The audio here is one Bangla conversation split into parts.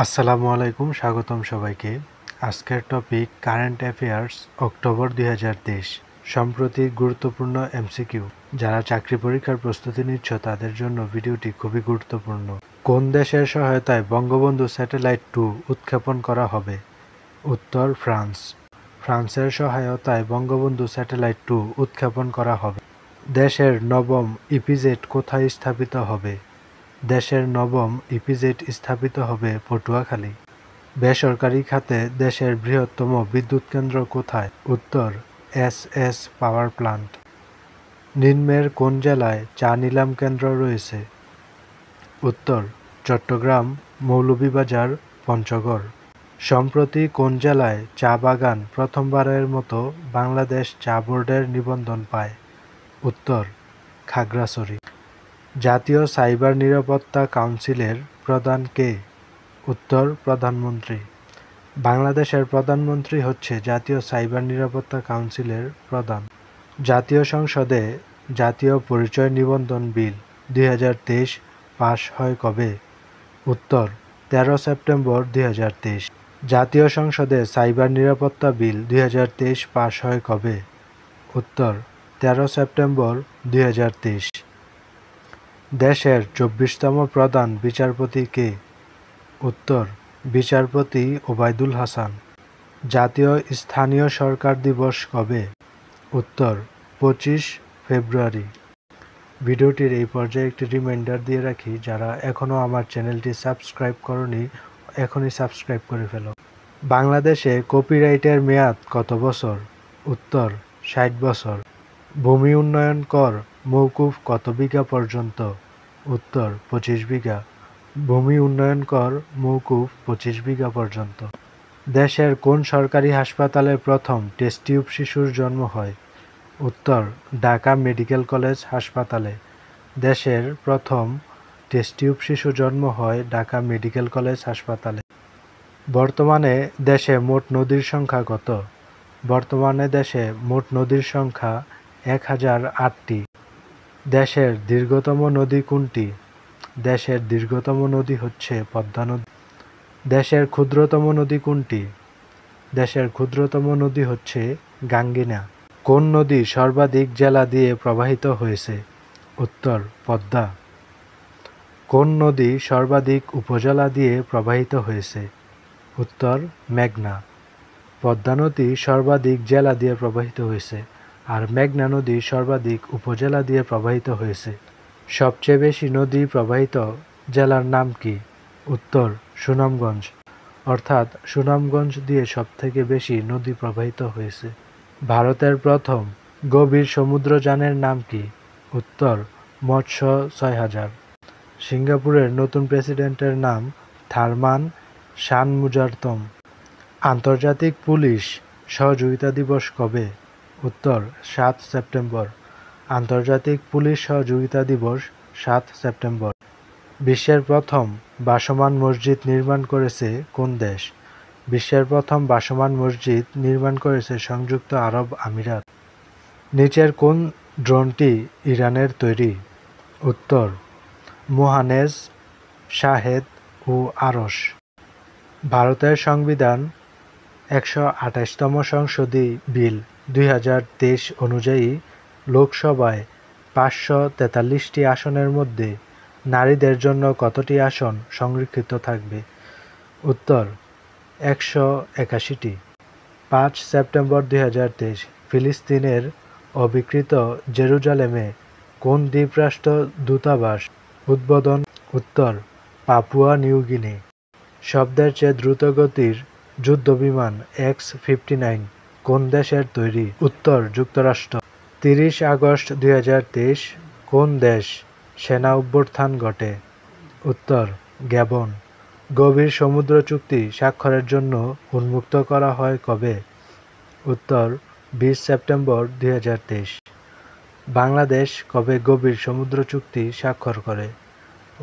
আসসালামু আলাইকুম, স্বাগতম সবাইকে। আজকের টপিক কারেন্ট অ্যাফেয়ার্স অক্টোবর 2023। সম্প্রতি গুরুত্বপূর্ণ এমসিকিউ। যারা চাকরি পরীক্ষার প্রস্তুতি নিচ্ছ তাদের জন্য ভিডিওটি খুবই গুরুত্বপূর্ণ। কোন দেশের সহায়তায় বঙ্গবন্ধু স্যাটেলাইট 2 উৎক্ষেপণ করা হবে? উত্তর ফ্রান্স। ফ্রান্সের সহায়তায় বঙ্গবন্ধু স্যাটেলাইট 2 উৎক্ষেপণ করা হবে। দেশের নবম ইপিজেড কোথায় স্থাপিত হবে? দেশের নবম ইপিজেড স্থাপিত হবে পটুয়াখালী। বেসরকারি খাতে দেশের বৃহত্তম বিদ্যুৎ কেন্দ্র কোথায়? উত্তর এস পাওয়ার প্লান্ট। নিম্নের কোন জেলায় চা নিলাম কেন্দ্র রয়েছে? উত্তর চট্টগ্রাম, মৌলভীবাজার, পঞ্চগড়। সম্প্রতি কোন জেলায় চা বাগান প্রথমবারের মতো বাংলাদেশ চা বোর্ডের নিবন্ধন পায়? উত্তর খাগড়াছড়ি। জাতীয় সাইবার নিরাপত্তা কাউন্সিলের প্রধান কে? উত্তর প্রধানমন্ত্রী। বাংলাদেশের প্রধানমন্ত্রী হচ্ছে জাতীয় সাইবার নিরাপত্তা কাউন্সিলের প্রধান। জাতীয় সংসদে জাতীয় পরিচয় নিবন্ধন বিল 2023 পাশ হয় কবে? উত্তর 13 সেপ্টেম্বর 2023। জাতীয় সংসদে সাইবার নিরাপত্তা বিল 2023 পাশ হয় কবে? উত্তর 13 সেপ্টেম্বর 2023। দেশের 24তম প্রধান বিচারপতি কে? উত্তর বিচারপতি ওবায়দুল হাসান। জাতীয় স্থানীয় সরকার দিবস কবে? উত্তর 25 ফেব্রুয়ারি। ভিডিওটির এই পর্যায়ে একটি রিমাইন্ডার দিয়ে রাখি, যারা এখনও আমার চ্যানেলটি সাবস্ক্রাইব করনি এখনই সাবস্ক্রাইব করে ফেলো। বাংলাদেশে কপিরাইটের মেয়াদ কত বছর? উত্তর 60 বছর। ভূমি উন্নয়ন কর মওকুফ কত বিঘা পর্যন্ত? উত্তর 25 বিঘা। ভূমি উন্নয়ন কর মওকুফ 25 বিঘা পর্যন্ত। দেশের কোন সরকারি হাসপাতালে প্রথম টেস্ট টিউব শিশুর জন্ম হয়? উত্তর ঢাকা মেডিকেল কলেজ হাসপাতালে। দেশের প্রথম টেস্ট টিউব শিশু জন্ম হয় ঢাকা মেডিকেল কলেজ হাসপাতালে। বর্তমানে দেশে মোট নদীর সংখ্যা কত? বর্তমানে দেশে মোট নদীর সংখ্যা 1008টি। দেশের দীর্ঘতম নদী কোনটি? দেশের দীর্ঘতম নদী হচ্ছে পদ্মা নদী। দেশের ক্ষুদ্রতম নদী কোনটি? দেশের ক্ষুদ্রতম নদী হচ্ছে গাঙ্গিনা। কোন নদী সর্বাধিক জেলা দিয়ে প্রবাহিত হয়েছে? উত্তর পদ্মা। কোন নদী সর্বাধিক উপজেলা দিয়ে প্রবাহিত হয়েছে? উত্তর মেঘনা। পদ্মা নদী সর্বাধিক জেলা দিয়ে প্রবাহিত হয়েছে, আর মেঘনা নদী সর্বাধিক উপজেলা দিয়ে প্রবাহিত হয়েছে। সবচেয়ে বেশি নদী প্রবাহিত জেলার নাম কি? উত্তর সুনামগঞ্জ। অর্থাৎ সুনামগঞ্জ দিয়ে সবথেকে বেশি নদী প্রবাহিত হয়েছে। ভারতের প্রথম গভীর সমুদ্রযানের নাম কি? উত্তর মৎস্য 6000। সিঙ্গাপুরের নতুন প্রেসিডেন্টের নাম থারমান শানমুজারতম। আন্তর্জাতিক পুলিশ সহযোগিতা দিবস কবে? উত্তর 7 সেপ্টেম্বর। আন্তর্জাতিক পুলিশ সহযোগিতা দিবস 7 সেপ্টেম্বর। বিশ্বের প্রথম ভাসমান মসজিদ নির্মাণ করেছে কোন দেশ? বিশ্বের প্রথম ভাসমান মসজিদ নির্মাণ করেছে সংযুক্ত আরব আমিরাত। নিচের কোন ড্রোনটি ইরানের তৈরি? উত্তর মোহানেজ, শাহেদ ও আরশ। ভারতের সংবিধান 128তম সংশোধনী বিল 2023 অনুযায়ী লোকসভায় 543টি আসনের মধ্যে নারীদের জন্য কতটি আসন সংরক্ষিত থাকবে? উত্তর 181টি। 5 সেপ্টেম্বর 2023 ফিলিস্তিনের অবিকৃত জেরুজালেমে কোন দ্বীপরাষ্ট্র দূতাবাস উদ্বোধন? উত্তর পাপুয়া নিউ গিনি। শব্দের চেয়ে দ্রুতগতির যুদ্ধবিমান X-59 কোন দেশের তৈরি? উত্তর যুক্তরাষ্ট্র। 30 আগস্ট 2023 কোন দেশ সেনা অভ্যুত্থান ঘটে? উত্তর গ্যাবন। গভীর সমুদ্র চুক্তি স্বাক্ষরের জন্য উন্মুক্ত করা হয় কবে? উত্তর 20 সেপ্টেম্বর 2023। বাংলাদেশ কবে গভীর সমুদ্র চুক্তি স্বাক্ষর করে?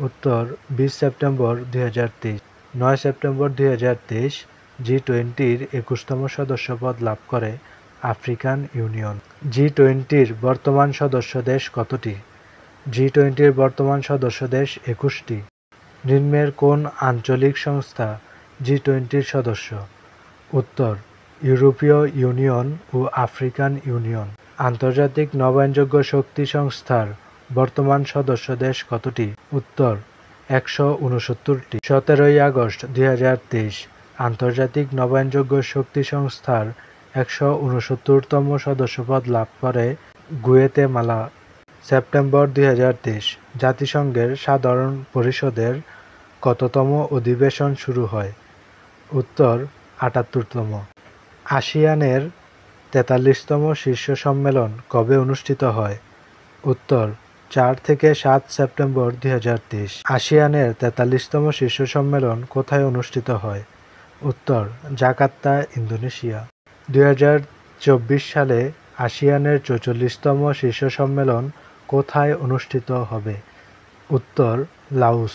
উত্তর 20 সেপ্টেম্বর 2023। 9 সেপ্টেম্বর 2023 G20-র 21তম সদস্যপদ লাভ করে আফ্রিকান ইউনিয়ন। G20-র বর্তমান সদস্য দেশ কতটি? G20-র বর্তমান সদস্য দেশ 21টি। নিম্নের কোন আঞ্চলিক সংস্থা জি20-র সদস্য? উত্তর, ইউরোপীয় ইউনিয়ন ও আফ্রিকান ইউনিয়ন। আন্তর্জাতিক নবায়নযোগ্য শক্তি সংস্থার বর্তমান সদস্য দেশ কতটি? উত্তর, 169টি। 17 আগস্ট 2023 আন্তর্জাতিক নবায়নযোগ্য শক্তি সংস্থার 169তম সদস্যপদ লাভ করে গুয়েতেমালা। সেপ্টেম্বর 2023 জাতিসংঘের সাধারণ পরিষদের কততম অধিবেশন শুরু হয়? উত্তর, 78তম। আসিয়ানের 43তম শীর্ষ সম্মেলন কবে অনুষ্ঠিত হয়? উত্তর, 4 থেকে 7 সেপ্টেম্বর 2023। আসিয়ানের 43তম শীর্ষ সম্মেলন কোথায় অনুষ্ঠিত হয়? উত্তর, জাকার্তা, ইন্দোনেশিয়া। 2024 সালে আসিয়ানের 44তম শীর্ষ সম্মেলন কোথায় অনুষ্ঠিত হবে? উত্তর, Laos.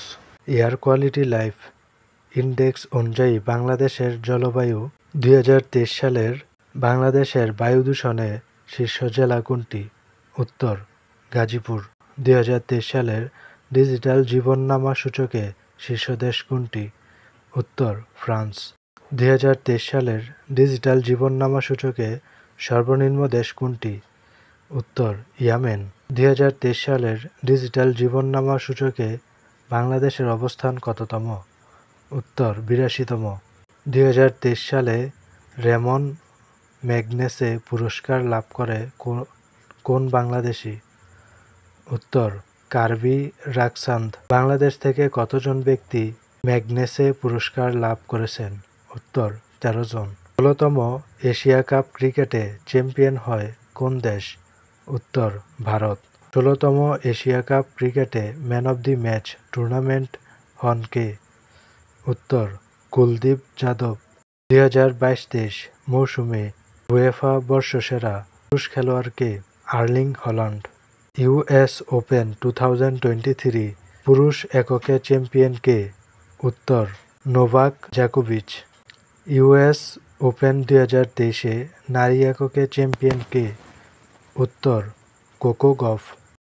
Air quality life index অনুযায়ী বাংলাদেশের জলবায়ু। 2023 সালের বাংলাদেশের বায়ু দূষণে শীর্ষ জেলা কোনটি? উত্তর, গাজীপুর। 2023 সালের ডিজিটাল জীবননামা সূচকে শীর্ষ দেশ কোনটি? উত্তর, ফ্রান্স। 2023 সালের ডিজিটাল জীবননামা সূচকে সর্বনিম্ন দেশ কোনটি? উত্তর, ইয়েমেন। 2023 সালের ডিজিটাল জীবননামা সূচকে বাংলাদেশের অবস্থান কততম? উত্তর, 82তম। 2023 সালে রেমন ম্যাগনেসে পুরস্কার লাভ করে কোন বাংলাদেশি? উত্তর, কার্বি রাকসান্দ। বাংলাদেশ থেকে কতজন ব্যক্তি ম্যাগনেসে পুরস্কার লাভ করেছেন? উত্তর, 13 জন। 16তম এশিয়া কাপ ক্রিকেটে চ্যাম্পিয়ন হয় কোন দেশ? উত্তর, ভারত। 16তম এশিয়া কাপ ক্রিকেটে man of the match tournament হন কে? উত্তর, কুলদীপ যাদব। 2022-23 মৌসুমে উয়েফা বর্ষসেরা পুরুষ খেলোয়াড় কে? Erling Haaland. ইউএস ওপেন 2023 পুরুষ এককে চ্যাম্পিয়ন কে? উত্তর, নোভাক জোকোভিচ। ইউএস ওপেন 2023 নারী এককে চ্যাম্পিয়ন কে? উত্তর, কোকো গফ।